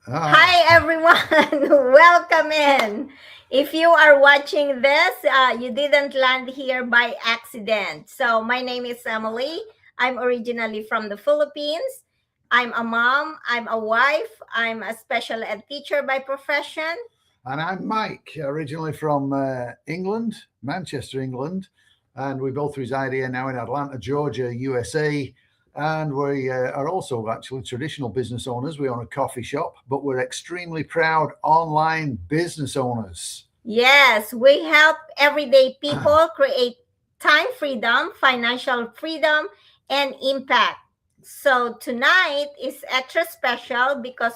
Hi, everyone. Welcome in. If you are watching this, you didn't land here by accident. So, my name is Emily. I'm originally from the Philippines. I'm a mom, I'm a wife, I'm a special ed teacher by profession. And I'm Mike, originally from England, Manchester, England. And we both reside here now in Atlanta, Georgia, USA. And we are also actually traditional business owners. We own a coffee shop, but we're extremely proud online business owners. Yes, we help everyday people create time freedom, financial freedom, and impact. So tonight is extra special because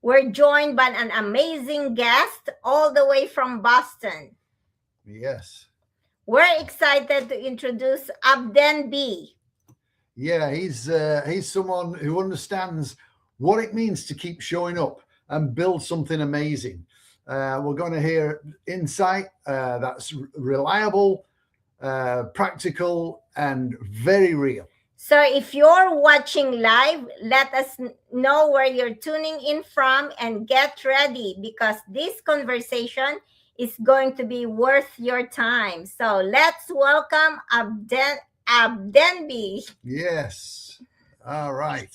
we're joined by an amazing guest all the way from Boston. Yes. We're excited to introduce Abdenbi. Yeah, he's someone who understands what it means to keep showing up and build something amazing. We're going to hear insight that's reliable, practical, and very real. So if you're watching live, let us know where you're tuning in from and get ready because this conversation is going to be worth your time. So let's welcome Abdenbi. Yes. All right.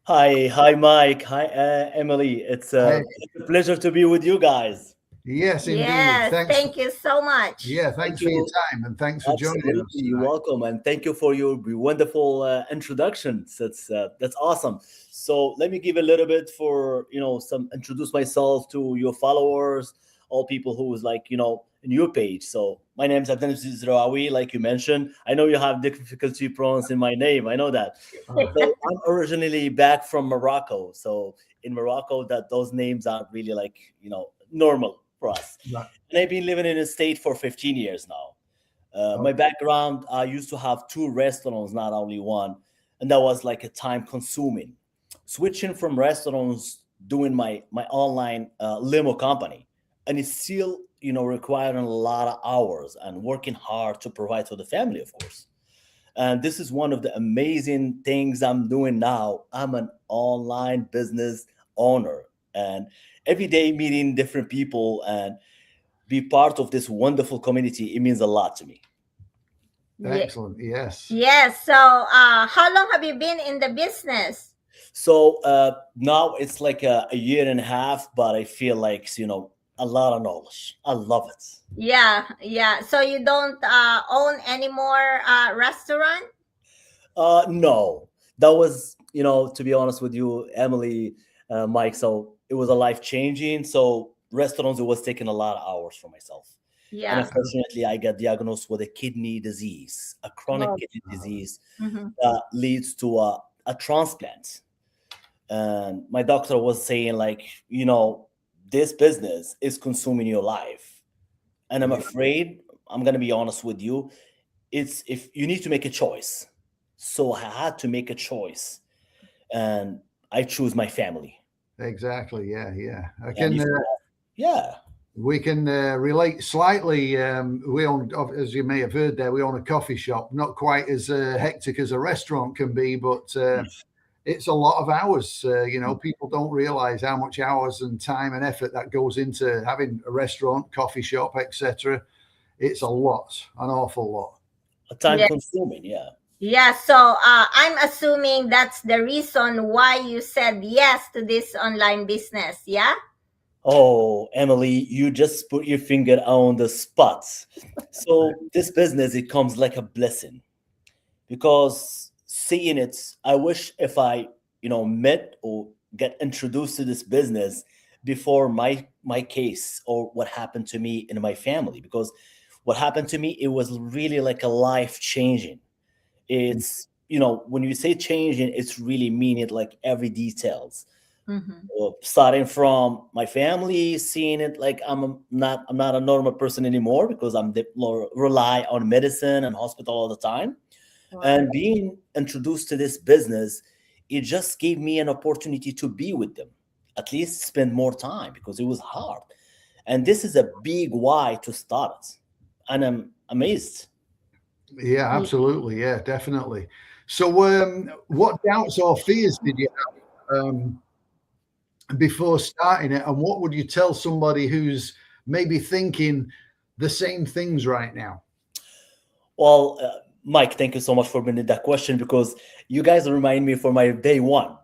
Hi, Mike. Hi, Emily. It's Hey, a pleasure to be with you guys. yes, indeed. Yes, Thanks. thank you so much. Yeah, Thank thanks for your you. time and thanks for joining Absolutely, us you're tonight. welcome, and thank you for your wonderful introductions. That's awesome. So let me give a little bit for some introduce myself to your followers, all people who is like in your page. So my name is Abdenbi, like you mentioned. I know you have difficulty pronouncing my name. I know that. Oh, So I'm originally back from Morocco. So in Morocco, that those names are really like normal for us. right. And I've been living in a state for 15 years now. My Okay. background, I used to have two restaurants, not only one, and that was like a time consuming. Switching from restaurants, doing my online limo company, and it's still requiring a lot of hours and working hard to provide for the family, of course. And this is one of the amazing things I'm doing now. I'm an online business owner, and every day meeting different people and be part of this wonderful community. It means a lot to me. Ye- Excellent. Yes. Yes. So, how long have you been in the business? So now it's like a year and a half, but I feel like a lot of knowledge. I love it. Yeah, yeah. So you don't own any more restaurant? No, that was to be honest with you, Emily, Mike. So it was a life changing. So restaurants, it was taking a lot of hours for myself. And Yeah. unfortunately, I got diagnosed with a kidney disease, a chronic Oh. kidney disease Mm-hmm. that leads to a transplant. And my doctor was saying like this business is consuming your life, and I'm Yeah. afraid, I'm going to be honest with you, it's if you need to make a choice. So I had to make a choice, and I choose my family. Exactly. Yeah. Yeah. I And can. if yeah. We can relate slightly. We own, as you may have heard there, we own a coffee shop. Not quite as hectic as a restaurant can be, but it's a lot of hours. People don't realize how much hours and time and effort that goes into having a restaurant, coffee shop, etc. It's a lot, an awful lot. A time Yeah. consuming, yeah. Yeah. So I'm assuming that's the reason why you said yes to this online business. Yeah. Oh, Emily, you just put your finger on the spot. So this business, it comes like a blessing, because seeing it, I wish if I met or get introduced to this business before my case or what happened to me in my family. Because what happened to me, it was really like a life changing. It's when you say changing, it's really mean it like every details. Mm-hmm. Starting from my family, seeing it like I'm not a normal person anymore, because rely on medicine and hospital all the time. Wow. And being introduced to this business, it just gave me an opportunity to be with them, at least spend more time, because it was hard. And this is a big why to start it. And I'm amazed. Yeah, absolutely. Yeah, definitely. So, what doubts or fears did you have before starting it? And what would you tell somebody who's maybe thinking the same things right now? Well, Mike, thank you so much for bringing that question because you guys remind me for my day one. Yeah.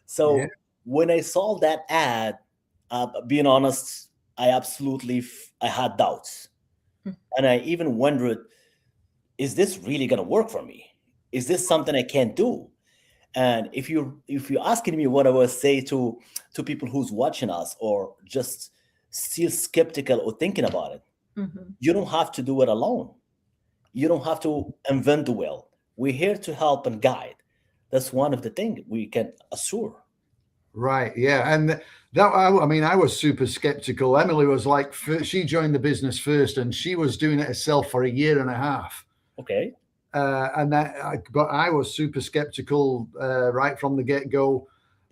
So when I saw that ad, being honest, I absolutely I had doubts, and I even wondered, is this really going to work for me? Is this something I can't do? And if you're asking me what I would say to people who's watching us or just still skeptical or thinking about it, Mhm. you don't have to do it alone. You don't have to invent the wheel. We're here to help and guide. That's one of the things we can assure. Right. Yeah. And that, I mean, I was super skeptical. Emily was like, she joined the business first and she was doing it herself for a year and a half. Okay. But I was super skeptical right from the get go.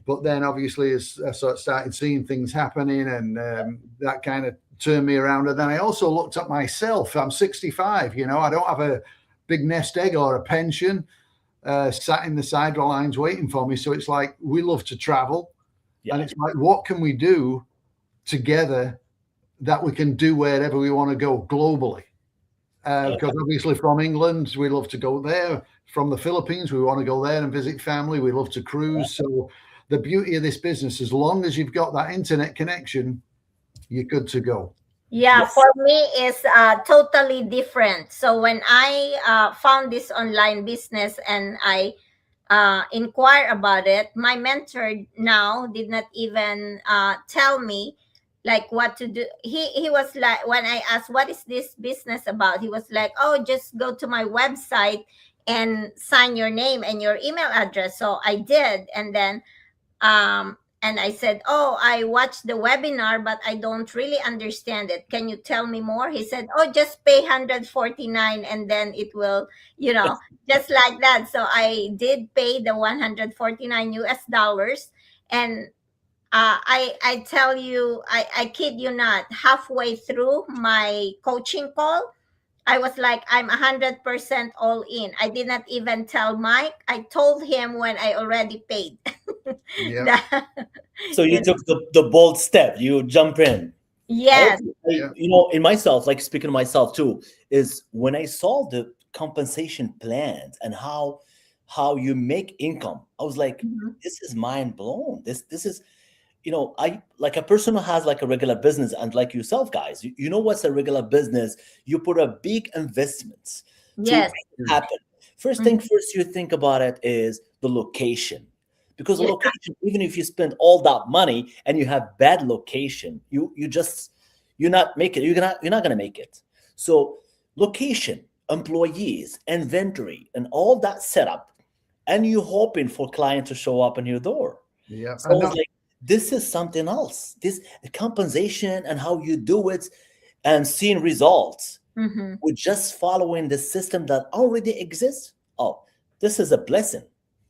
But then obviously, as I sort of started seeing things happening and that kind of turned me around. And then I also looked at myself. I'm 65, I don't have a big nest egg or a pension sat in the sidelines waiting for me. So it's like we love to travel. Yeah. And it's like, what can we do together that we can do wherever we want to go globally? Because obviously from England, we love to go there. From the Philippines, we want to go there and visit family. We love to cruise. So the beauty of this business, as long as you've got that internet connection, you're good to go. Yeah, Yes. for me is totally different. So when I found this online business and I inquire about it, my mentor now did not even tell me like what to do. He was like, when I asked what is this business about, he was like, oh, just go to my website and sign your name and your email address. So I did, and then and I said, oh, I watched the webinar, but I don't really understand it. Can you tell me more? He said, oh, just pay 149 and then it will, just like that. So I did pay the 149 US dollars. And I tell you, I kid you not, halfway through my coaching call, I was like, I'm 100% all in. I did not even tell Mike. I told him when I already paid. Yeah. That, So you you know, took the bold step. You jump in. yes. Yeah. In myself, like speaking of myself too, is when I saw the compensation plans and how you make income, I was like, Mhm. this is mind blown. This is, I like a person who has like a regular business and like yourself, guys, you know what's a regular business? You put a big investments to Yes. make it happen. First thing Mhm. first, you think about it is the location. Because the Yeah. location, even if you spend all that money and you have bad location, you're not making you're not gonna make it. So location, employees, inventory, and all that setup, and you hoping for client to show up on your door. Yeah. So I And was not, like, this is something else. This compensation and how you do it and seeing results Mm-hmm. with just following the system that already exists. Oh, this is a blessing.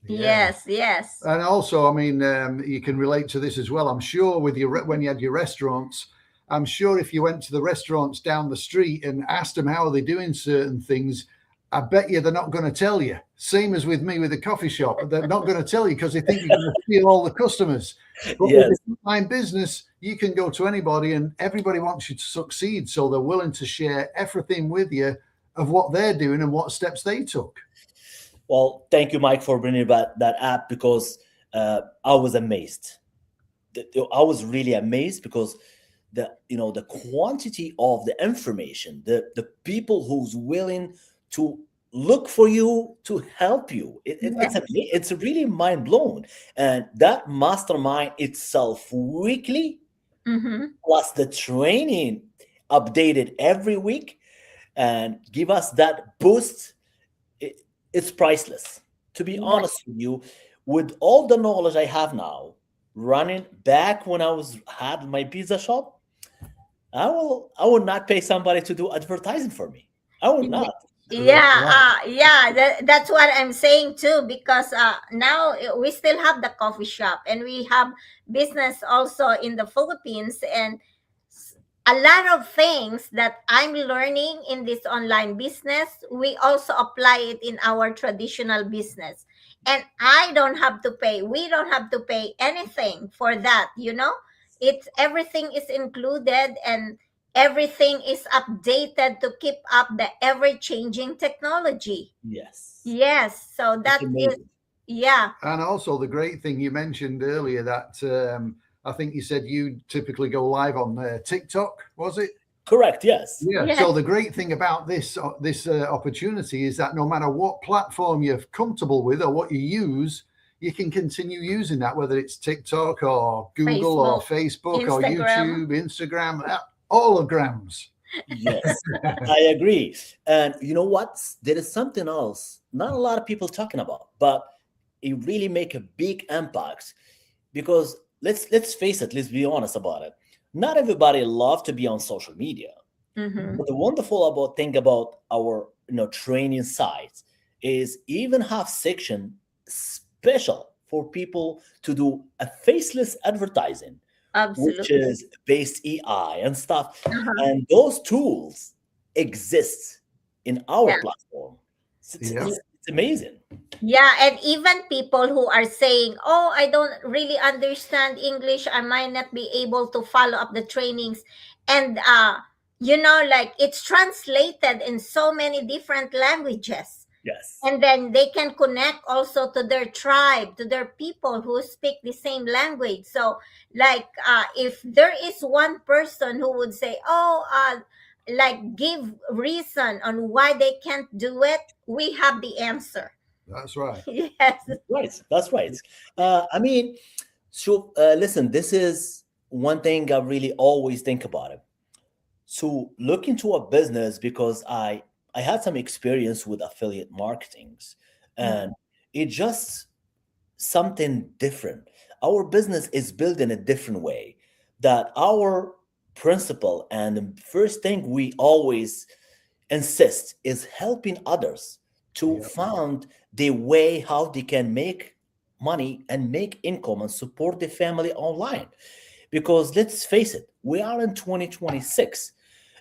yeah. Yes. Yes. And also, I mean, you can relate to this as well. I'm sure with your when you had your restaurants, I'm sure if you went to the restaurants down the street and asked them how are they doing certain things, I bet you they're not going to tell you. Same as with me with the coffee shop, they're not going to tell you because they think you're going to steal all the customers. But with Yes. the online business, you can go to anybody and everybody wants you to succeed, so they're willing to share everything with you of what they're doing and what steps they took. Well, thank you, Mike, for bringing that app because I was amazed. I was really amazed because the quantity of the information, the people who's willing to look for you to help you. Yes. It's really mind blown, and that mastermind itself weekly Mm-hmm. plus the training updated every week and give us that boost. It's priceless. To be Yes. honest with you, with all the knowledge I have now, running back when I was had my pizza shop, I will not pay somebody to do advertising for me. I will not. Yeah, Right. yeah, that's what I'm saying too, because now we still have the coffee shop and we have business also in the Philippines, and a lot of things that I'm learning in this online business, we also apply it in our traditional business. and I don't have to pay. We don't have to pay anything for that, you know? It's everything is included, and everything is updated to keep up the ever changing technology. Yes, Yes, so it's that is, amazing. yeah. And also the great thing you mentioned earlier that I think you said you typically go live on TikTok, was it? Correct. Yes. Yeah. So Yes, the great thing about this opportunity is that no matter what platform you're comfortable with or what you use, you can continue using that, whether it's TikTok or Google or Facebook, Facebook or Instagram. YouTube, Instagram, holograms. Yes, I agree. And you know what? There is something else not a lot of people talking about, but it really make a big impact because let's face it, let's be honest about it. Not everybody love to be on social media. Mm-hmm. But the wonderful about thing about our training sites is even have section special for people to do a faceless advertising, which Absolutely. is based AI and stuff. Uh-huh. And those tools exist in our Yeah. platform. Yeah, It's amazing. Yeah, and even people who are saying, "Oh, I don't really understand English. I might not be able to follow up the trainings." And like it's translated in so many different languages. Yes. And then they can connect also to their tribe, to their people who speak the same language. So like if there is one person who would say, "Oh, like give reason on why they can't do it," we have the answer. that's right. Yes. Right. That's right. I mean, so listen, this is one thing I really always think about it. So look into a business because I had some experience with affiliate marketings, Mhm. and it just something different. Our business is built in a different way. That our principle and the first thing we always insist is helping others to Yeah, find the way how they can make money and make income and support the family online. Because let's face it, we are in 2026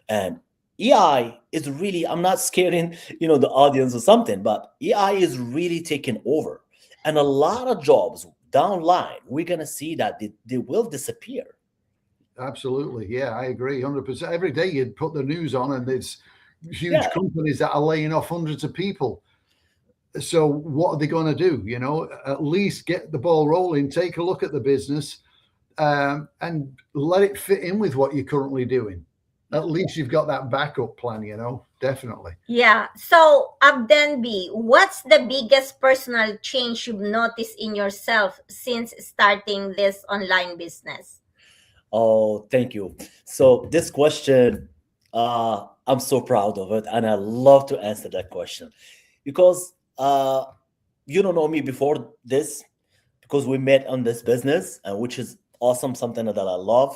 and AI is really, I'm not scaring, the audience or something, but AI is really taking over. And a lot of jobs down line, we're gonna see that they will disappear. absolutely. Yeah, I agree 100%. Every day you'd put the news on and there's Yeah, huge companies that are laying off hundreds of people. So what are they going to do? At least get the ball rolling, take a look at the business, and let it fit in with what you're currently doing. yeah. At least you've got that backup plan, definitely. Yeah. So, Abdenbi, what's the biggest personal change you've noticed in yourself since starting this online business? Oh, thank you. So this question, I'm so proud of it, and I love to answer that question because you don't know me before this because we met on this business, and which is awesome, something that I love.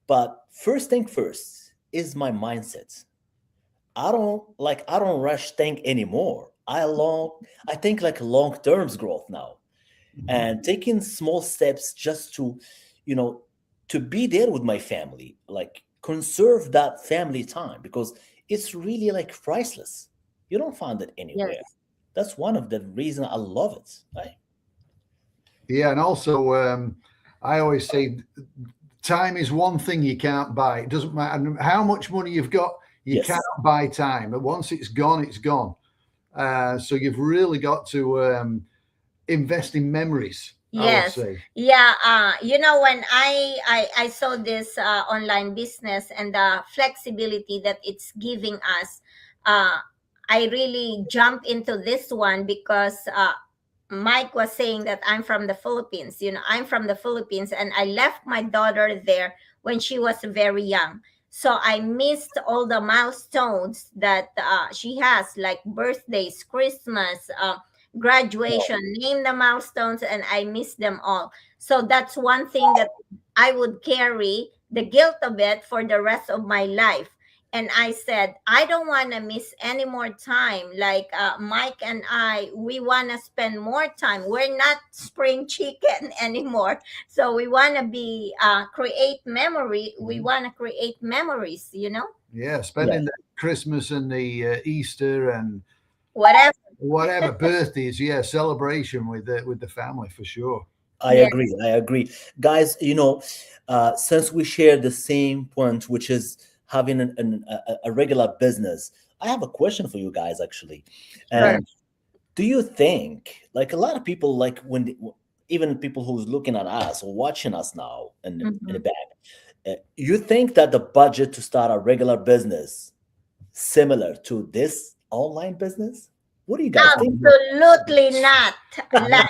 But first thing first is my mindset. I don't rush think anymore. I think like long terms growth now and taking small steps just to you know to be there with my family, like conserve that family time because it's really like priceless. You don't find it anywhere. Yes. That's one of the reasons I love it, right? Yeah, and also I always say time is one thing you can't buy. It doesn't matter how much money you've got, you Yes. cannot buy time. But once it's gone, it's gone. So you've really got to invest in memories, I would Yes. say. Yeah. When I saw this online business and the flexibility that it's giving us, uh, I really jump into this one because Mike was saying that I'm from the Philippines. I'm from the Philippines, and I left my daughter there when she was very young. So I missed all the milestones that she has, like birthdays, Christmas, graduation, name the milestones, and I missed them all. So that's one thing that I would carry the guilt of it for the rest of my life. And I said, I don't want to miss any more time. Like Mike and I, we want to spend more time. We're not spring chicken anymore. So we want to be, create memory. We want to create memories, Yeah, Yeah. spending the Christmas and the Easter and whatever. whatever birthdays, yeah, celebration with the family for sure. I Yeah. agree. I agree. Guys, since we share the same point, which is having a regular business, I have a question for you guys, actually. Sure. And do you think, like a lot of people, like even people who's looking at us or watching us now in the Mhm. back, you think that the budget to start a regular business similar to this online business? What do you guys Oh, think? no, Absolutely not. Like,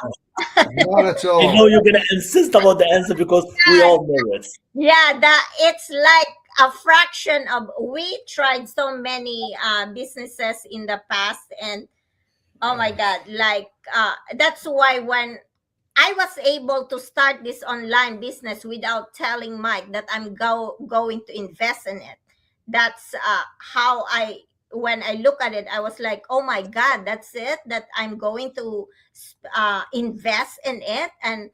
no, not at I all. know you're gonna insist about the answer because we all know it. yeah, that it's like a fraction of. We tried so many businesses in the past, and oh my God, like that's why when I was able to start this online business without telling Mike that I'm going to invest in it. That's how I, when I look at it, I was like, oh my God, that's it. That I'm going to invest in it, and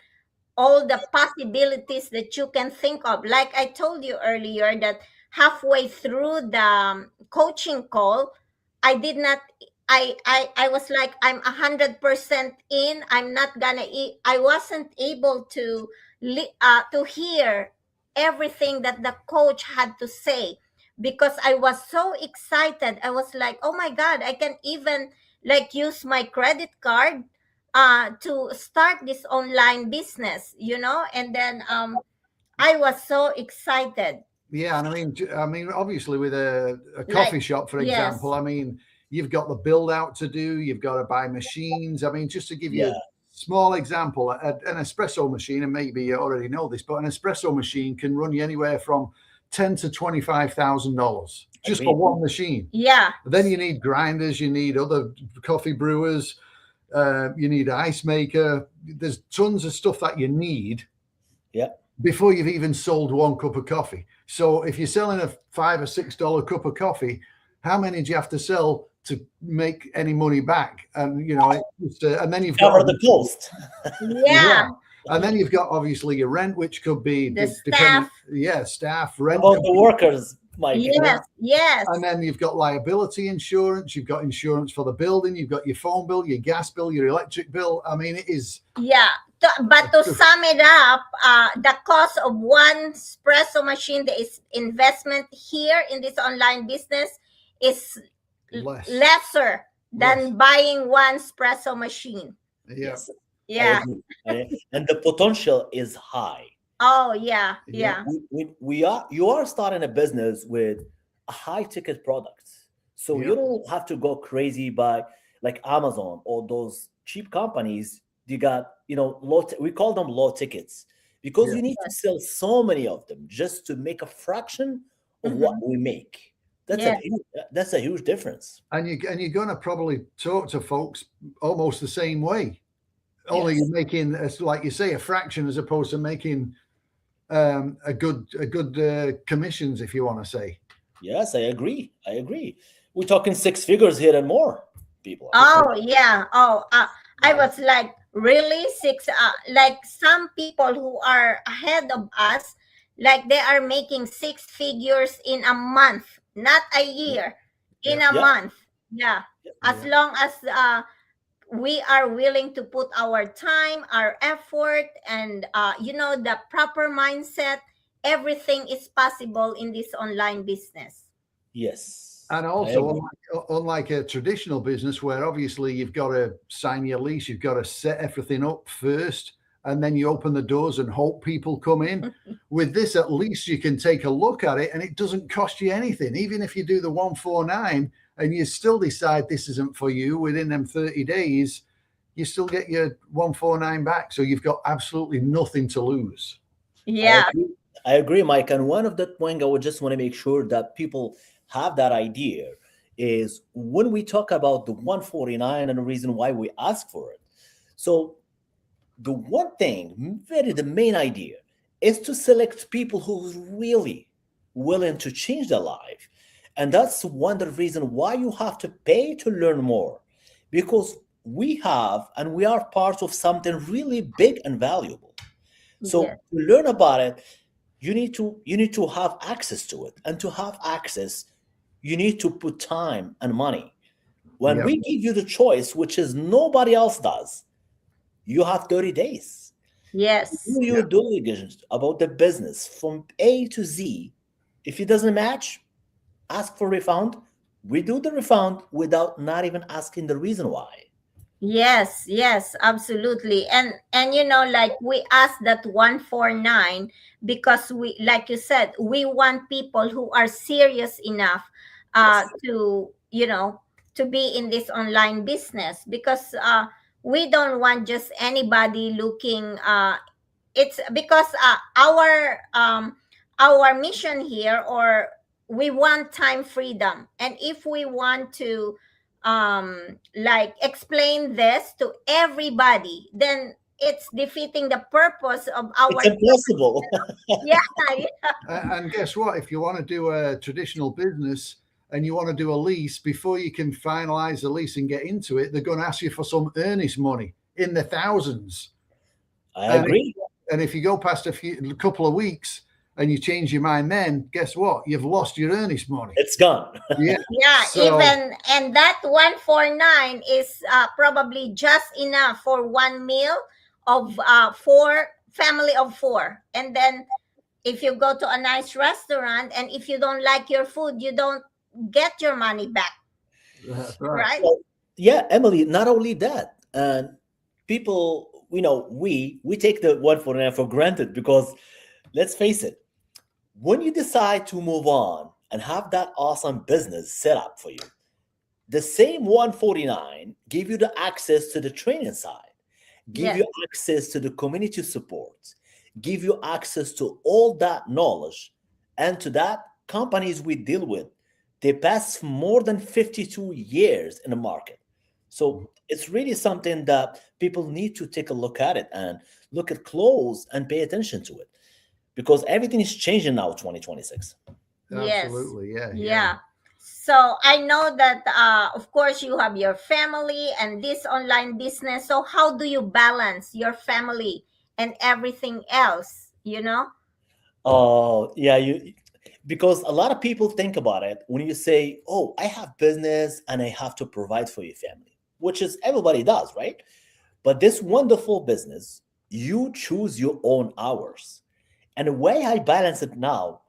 all the possibilities that you can think of. Like I told you earlier, that halfway through the coaching call, I did not. I was like, I'm 100% in. I'm not gonna eat. I wasn't able to hear everything that the coach had to say, because I was so excited. I was like, oh my God, I can even like use my credit card to start this online business, and then I was so excited. Yeah, and I mean, obviously, with a Like, coffee shop, for example, yes. I mean, you've got the build out to do. You've got to buy machines. I mean, just to give you a Yeah, small example, an espresso machine, and maybe you already know this, but an espresso machine can run you anywhere from $10,000 to $25,000 just for agreed. one machine. Yeah. Then you need grinders, you need other coffee brewers, you need an ice maker. There's tons of stuff that you need Yeah, before you've even sold one cup of coffee. So if you're selling a $5 or $6 cup of coffee, how many do you have to sell to make any money back? And and then you've got cover the cost. yeah, Yeah. and then you've got obviously your rent, which could be The depending, staff. yeah, staff rent, About the workers, Mike. yeah, Yes. Yes. and then you've got liability insurance, you've got insurance for the building, you've got your phone bill, your gas bill, your electric bill. I mean, it is. Yeah. But to sum it up, the cost of one espresso machine, the investment here in this online business is Less. lesser Yes. than buying one espresso machine. Yeah. Yes, I Yeah. agree. And the potential is high. Oh, yeah. Yeah. Yeah. You are starting a business with a high ticket product, so you Yeah. don't have to go crazy by like Amazon or those cheap companies. You got we call them low tickets because Yeah. you need to sell so many of them just to make a fraction of what Mhm. we make. That's Yeah. that's a huge difference. And you're going to probably talk to folks almost the same way. Only Yes. you're making, like you say, a fraction as opposed to making a good commissions, if you want to say. Yes, I agree. I agree. We're talking six figures here and more, people. Oh, yeah. Oh, I was like, really? Six? Like some people who are ahead of us, like they are making six figures in a month, not a year, in Yeah. a Yeah. month. Yeah. As Yeah. long as we are willing to put our time, our effort, and the proper mindset, everything is possible in this online business. Yes. And I also, agree. unlike a traditional business where obviously you've got to sign your lease, you've got to set everything up first, and then you open the doors and hope people come in. With this, at least you can take a look at it and it doesn't cost you anything. Even if you do the 149 and you still decide this isn't for you within them 30 days, you still get your 149 back. So you've got absolutely nothing to lose. I Yeah. agree. I agree, Mike. And one of the thing I would just want to make sure that people have that idea is when we talk about the 149 and the reason why we ask for it. So the one thing, the main idea is to select people who's really willing to change their life. And that's one of the reason why you have to pay to learn more. Because we have and we are part of something really big and valuable. Yeah. So to learn about it, you need to have access to it. And to have access, you need to put time and money. When Yep. we give you the choice, which is nobody else does, you have 30 days. Yes. Do your Yep. diligence about the business from A to Z. If it doesn't match, ask for refund. We do the refund without not even asking the reason why. Yes, yes, absolutely. And like we asked that 149 because we, like you said, we want people who are serious enough Yes. to, to be in this online business, because we don't want just anybody looking. It's because our mission here, or we want time freedom, and if we want to like explain this to everybody, then it's defeating the purpose of It's our. impossible. Yeah. And guess what? If you want to do a traditional business and you want to do a lease, before you can finalize the lease and get into it, they're going to ask you for some earnest money in the thousands. I And if, agree. and if you go past a couple of weeks and you change your mind, then guess what? You've lost your earnest money. It's gone. Yeah. Yeah, So even, and that 149 is probably just enough for one meal of four, family of four. And then if you go to a nice restaurant and if you don't like your food, you don't get your money back, that's right. right? So, yeah, Emily, not only that, and people, we take the 149 for granted because let's face it, when you decide to move on and have that awesome business set up for you, the same 149 give you the access to the training side, give Yes. you access to the community support, give you access to all that knowledge, and to that companies we deal with, they pass more than 52 years in the market. So it's really something that people need to take a look at it and look at close and pay attention to it because everything is changing now 2026. Yes. Absolutely. Yeah. Yeah. So I know that of course you have your family and this online business. So how do you balance your family and everything else, Oh, yeah, you because a lot of people think about it when you say, "Oh, I have business and I have to provide for your family," which is everybody does, right? But this wonderful business, you choose your own hours. And the way I balance it now,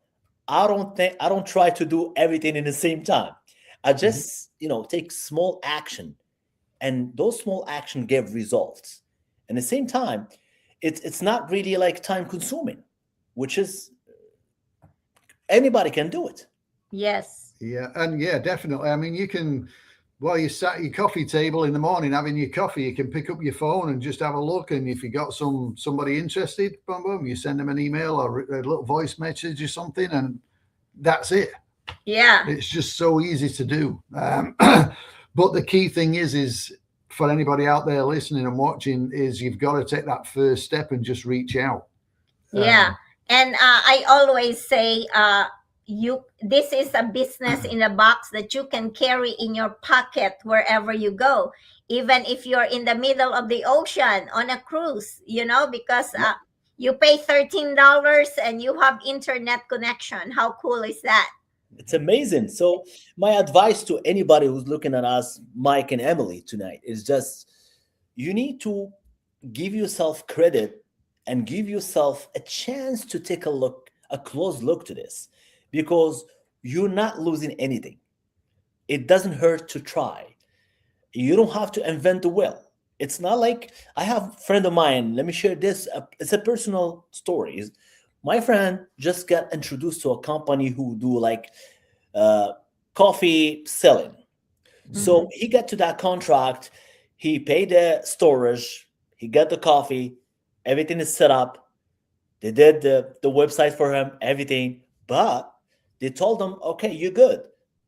I don't try to do everything in the same time. I Mhm. just, take small action and those small action give results. And at the same time, it's not really like time consuming, which is anybody can do it. Yes. Yeah. And yeah, definitely. I mean, you can, while you're sat at your coffee table in the morning having your coffee, you can pick up your phone and just have a look. And if you got somebody interested, boom, boom, you send them an email or a little voice message or something, and that's it. Yeah. It's just so easy to do. But the key thing is for anybody out there listening and watching, is you've got to take that first step and just reach out. Yeah. And I always say, this is a business in a box that you can carry in your pocket wherever you go, even if you're in the middle of the ocean on a cruise, because you pay $13 and you have internet connection. How cool is that? It's amazing. So my advice to anybody who's looking at us, Mike and Emily tonight, is just you need to give yourself credit and give yourself a chance to take a close look to this because you're not losing anything. It doesn't hurt to try. You don't have to invent the wheel. It's not like I have a friend of mine. Let me share this. It's a personal story. My friend just got introduced to a company who do like uh, coffee selling. Mm-hmm. So he got to that contract. He paid the storage. He got the coffee. Everything is set up. They did the website for him, everything. But they told him, okay, you're good.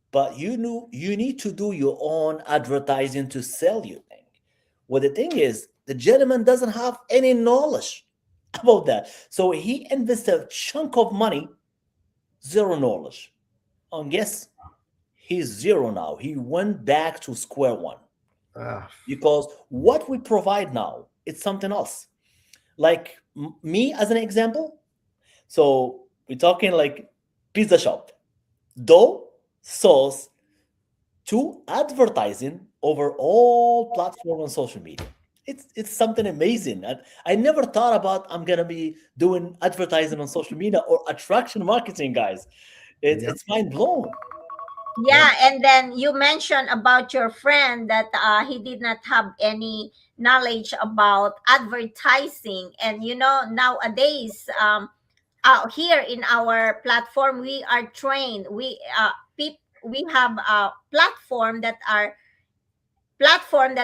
But you need to do your own advertising to sell your thing. Well, the thing is, the gentleman doesn't have any knowledge about that. So he invested a chunk of money, zero knowledge. And guess he's zero now. He went back to square one Uh, because what we provide now, it's something else. Like me as an example. So we're talking like pizza shop, dough, sauce, to advertising over all platform on social media. It's something amazing. I never thought about I'm gonna be doing advertising on social media or attraction marketing, guys. Yep. It's mind blown. Yep. Yeah, and then you mentioned about your friend that he did not have any knowledge about advertising, and nowadays, out here in our platform, we are trained. We have a platform that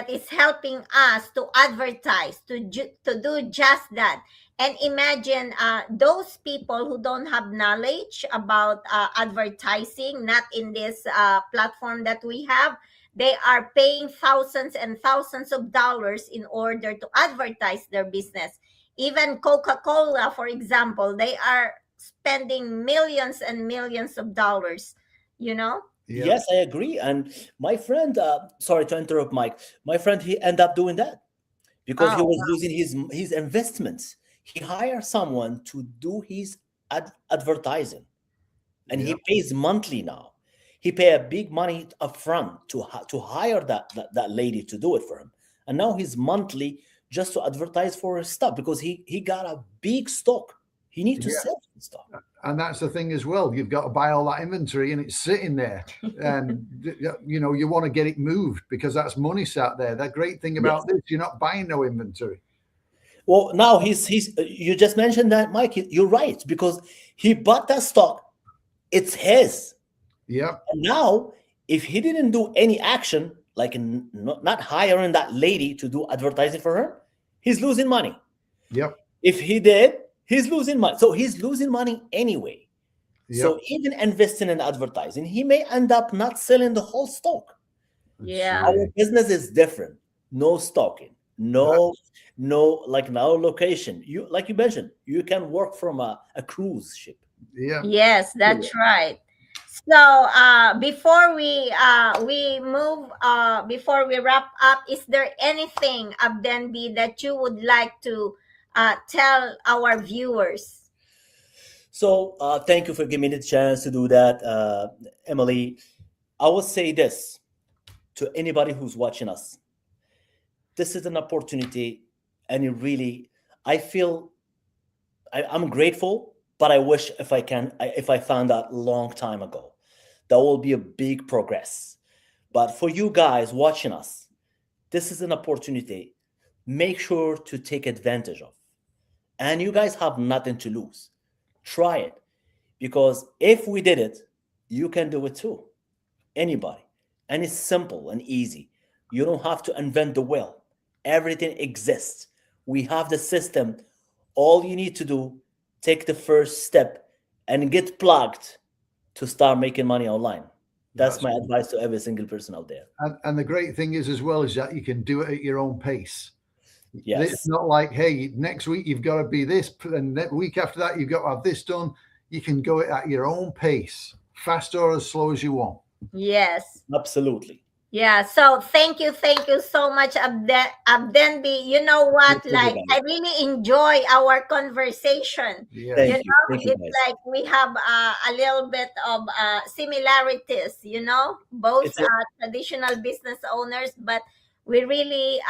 is helping us to advertise, to do just that. And imagine those people who don't have knowledge about advertising, not in this platform that we have. They are paying thousands and thousands of dollars in order to advertise their business. Even Coca-Cola, for example, they are spending millions and millions of dollars, you know? Yep. Yes, I agree. And my friend, sorry to interrupt, Mike. My friend, he ended up doing that because he Oh, was losing his investments. He hired someone to do his advertising, and he Yep. pays monthly now. He pay a big money upfront to hire that lady to do it for him, and now he's monthly just to advertise for his stuff because he got a big stock. He need to Yeah. sell his stuff. And that's the thing as well. You've got to buy all that inventory and it's sitting there. And, you want to get it moved because that's money sat there. The great thing Yes. about this, you're not buying no inventory. Well, now he's you just mentioned that, Mike. You're right because he bought that stock. It's his. Yep. And now, if he didn't do any action, like not hiring that lady to do advertising for her, he's losing money. Yep. If he did, he's losing money. So he's losing money anyway. Yep. So even investing in advertising, he may end up not selling the whole stock. Yeah. Our business is different. No stocking. No, like no location. You like you mentioned, you can work from a cruise ship. Yeah. Yes, that's right. So before we wrap up, is there anything, Abdenbi, that you would like to tell our viewers? So thank you for giving me the chance to do that, Emily. I will say this to anybody who's watching us. This is an opportunity, and I feel I'm grateful, but I wish if I found out long time ago, that will be a big progress. But for you guys watching us, this is an opportunity. Make sure to take advantage of, and you guys have nothing to lose. Try it because if we did it, you can do it too. Anybody, and it's simple and easy. You don't have to invent the wheel. Everything exists. We have the system. All you need to do, take the first step and get plugged to start making money online. That's my advice to every single person out there. And the great thing is as well is that you can do it at your own pace. Yes. It's not like, hey, next week you've got to be this, and the week after that you've got to have this done. You can go it at your own pace, fast or as slow as you want. Yes. Absolutely. Yeah, so thank you so much, Abdenbi. You know what? Like, I really enjoy our conversation. Yeah. Thank you. It's like we have a little bit of similarities. Both traditional business owners, but we really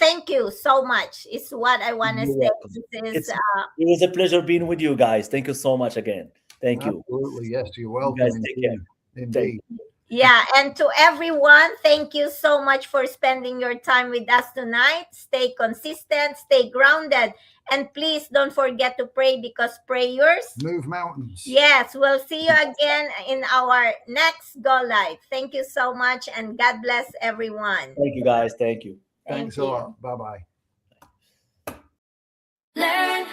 thank you so much. Is what I want to You're say. welcome. It was a pleasure being with you guys. Thank you so much again. Thank you. Absolutely, yes, you're welcome. You guys take care. Indeed. Yeah, and to everyone, thank you so much for spending your time with us tonight. Stay consistent, stay grounded, and please don't forget to pray because prayers move mountains. Yes, we'll see you again in our next Go Live. Thank you so much, and God bless everyone. Thank you, guys. Thank you. Thanks a lot. Bye-bye. Learn